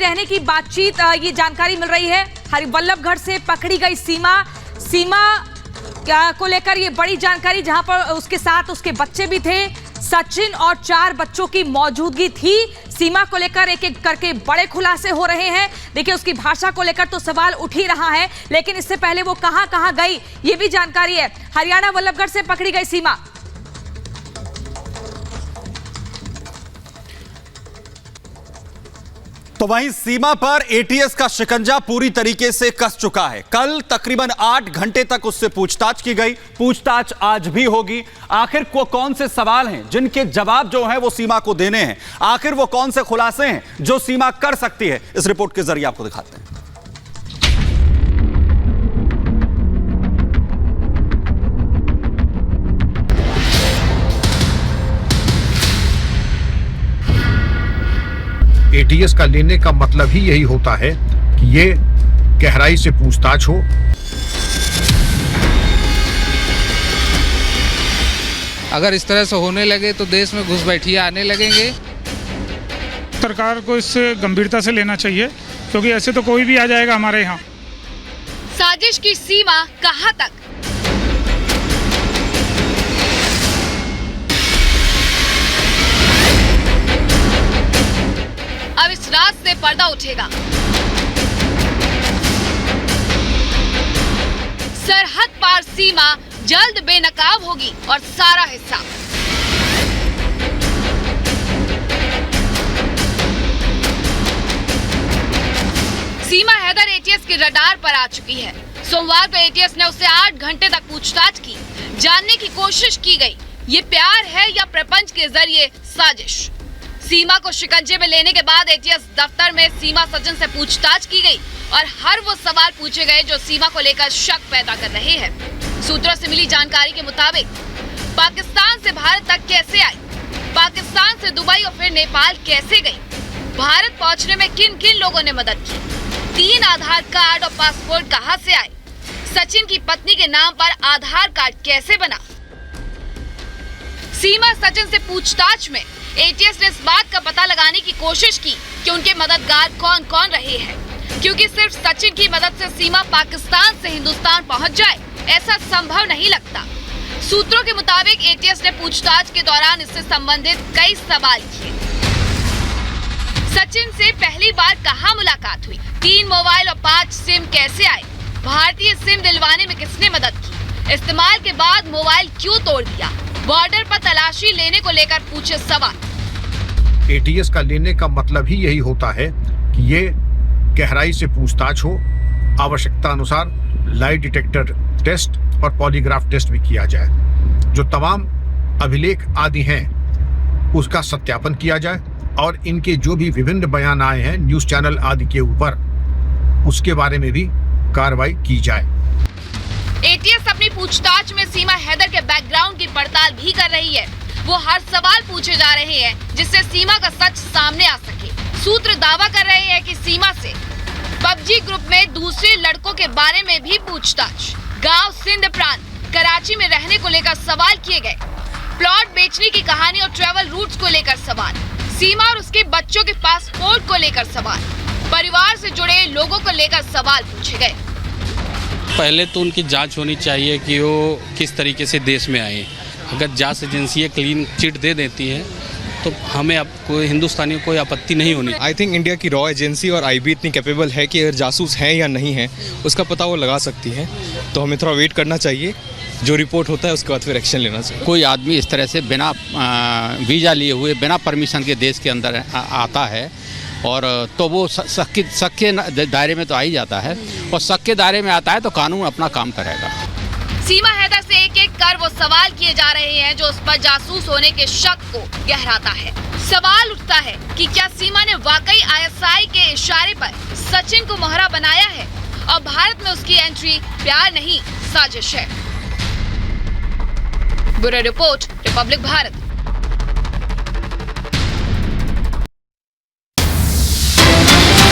रहने की बातचीत ये जानकारी मिल रही है। हरिवल्लभगढ़ से पकड़ी गई सीमा को लेकर ये बड़ी जानकारी, जहां पर उसके साथ उसके बच्चे भी थे। सचिन और 4 बच्चों की मौजूदगी थी। सीमा को लेकर एक एक करके बड़े खुलासे हो रहे हैं। देखिए, उसकी भाषा को लेकर तो सवाल उठ ही रहा है, लेकिन इससे पहले वो कहां गई ये भी जानकारी है। हरियाणा वल्लभगढ़ से पकड़ी गई सीमा। तो वहीं सीमा पर एटीएस का शिकंजा पूरी तरीके से कस चुका है। कल तकरीबन 8 घंटे तक उससे पूछताछ की गई, पूछताछ आज भी होगी। आखिर कौन से सवाल हैं जिनके जवाब जो हैं वो सीमा को देने हैं, आखिर वो कौन से खुलासे हैं जो सीमा कर सकती है, इस रिपोर्ट के जरिए आपको दिखाते हैं। एटीएस का लेने का मतलब ही यही होता है कि ये गहराई से पूछताछ हो। अगर इस तरह से होने लगे तो देश में घुसपैठियां आने लगेंगे। सरकार को इससे गंभीरता से लेना चाहिए, क्योंकि ऐसे तो कोई भी आ जाएगा हमारे यहाँ। साजिश की सीमा कहां तक? अब इस रात से पर्दा उठेगा। सरहद पार सीमा जल्द बेनकाब होगी और सारा हिस्सा। सीमा हैदर एटीएस के रडार पर आ चुकी है। सोमवार को एटीएस ने उससे 8 घंटे तक पूछताछ की। जानने की कोशिश की गई, ये प्यार है या प्रपंच के जरिए साजिश। सीमा को शिकंजे में लेने के बाद एटीएस दफ्तर में सीमा सचिन से पूछताछ की गई और हर वो सवाल पूछे गए जो सीमा को लेकर शक पैदा कर रहे हैं। सूत्रों से मिली जानकारी के मुताबिक पाकिस्तान से भारत तक कैसे आई, पाकिस्तान से दुबई और फिर नेपाल कैसे गई, भारत पहुंचने में किन किन लोगों ने मदद की, 3 आधार कार्ड और पासपोर्ट कहां से आए, सचिन की पत्नी के नाम पर आधार कार्ड कैसे बना। सीमा सचिन से पूछताछ में एटीएस ने इस बात का पता लगाने की कोशिश की कि उनके मददगार कौन कौन रहे हैं, क्योंकि सिर्फ सचिन की मदद से सीमा पाकिस्तान से हिंदुस्तान पहुंच जाए ऐसा संभव नहीं लगता। सूत्रों के मुताबिक एटीएस ने पूछताछ के दौरान इससे संबंधित कई सवाल किए। सचिन से पहली बार कहां मुलाकात हुई, 3 मोबाइल और 5 सिम कैसे आए, भारतीय सिम दिलवाने में किसने मदद की, इस्तेमाल के बाद मोबाइल क्यों तोड़ दिया, बॉर्डर पर तलाशी लेने को लेकर पूछे सवाल। एटीएस का लेने का मतलब ही यही होता है कि ये गहराई से पूछताछ हो। आवश्यकता अनुसार लाई डिटेक्टर टेस्ट और पॉलीग्राफ टेस्ट भी किया जाए। जो तमाम अभिलेख आदि हैं उसका सत्यापन किया जाए और इनके जो भी विभिन्न बयान आए हैं न्यूज चैनल आदि के ऊपर, उसके बारे में भी कार्रवाई की जाए। एटीएस अपनी पूछताछ में सीमा हैदर के बैकग्राउंड की पड़ताल भी कर रही है। वो हर सवाल पूछे जा रहे हैं जिससे सीमा का सच सामने आ सके। सूत्र दावा कर रहे हैं कि सीमा से पबजी ग्रुप में दूसरे लड़कों के बारे में भी पूछताछ, गांव सिंध प्रांत कराची में रहने को लेकर सवाल किए गए, प्लॉट बेचने की कहानी और ट्रैवल रूट्स को लेकर सवाल, सीमा और उसके बच्चों के पासपोर्ट को लेकर सवाल, परिवार से जुड़े लोगों को लेकर सवाल पूछे गए। पहले तो उनकी जांच होनी चाहिए कि वो किस तरीके से देश में आए। अगर जांच एजेंसी क्लीन चिट दे देती है तो हमें अब कोई हिंदुस्तानियों कोई आपत्ति नहीं होनी। आई थिंक इंडिया की रॉ एजेंसी और आईबी इतनी कैपेबल है कि अगर जासूस हैं या नहीं है उसका पता वो लगा सकती है। तो हमें थोड़ा वेट करना चाहिए, जो रिपोर्ट होता है उसके बाद फिर एक्शन लेना चाहिए। कोई आदमी इस तरह से बिना वीज़ा लिए हुए, बिना परमिशन के देश के अंदर आता है और तो वो शक के दायरे में तो आ ही जाता है, और शक के दायरे में आता है तो कानून अपना काम करेगा। सीमा हैदर से एक एक कर वो सवाल किए जा रहे हैं जो उस पर जासूस होने के शक को गहराता है। सवाल उठता है कि क्या सीमा ने वाकई आईएसआई के इशारे पर सचिन को मोहरा बनाया है और भारत में उसकी एंट्री प्यार नहीं साजिश है। Bureau report, Republic Bharat.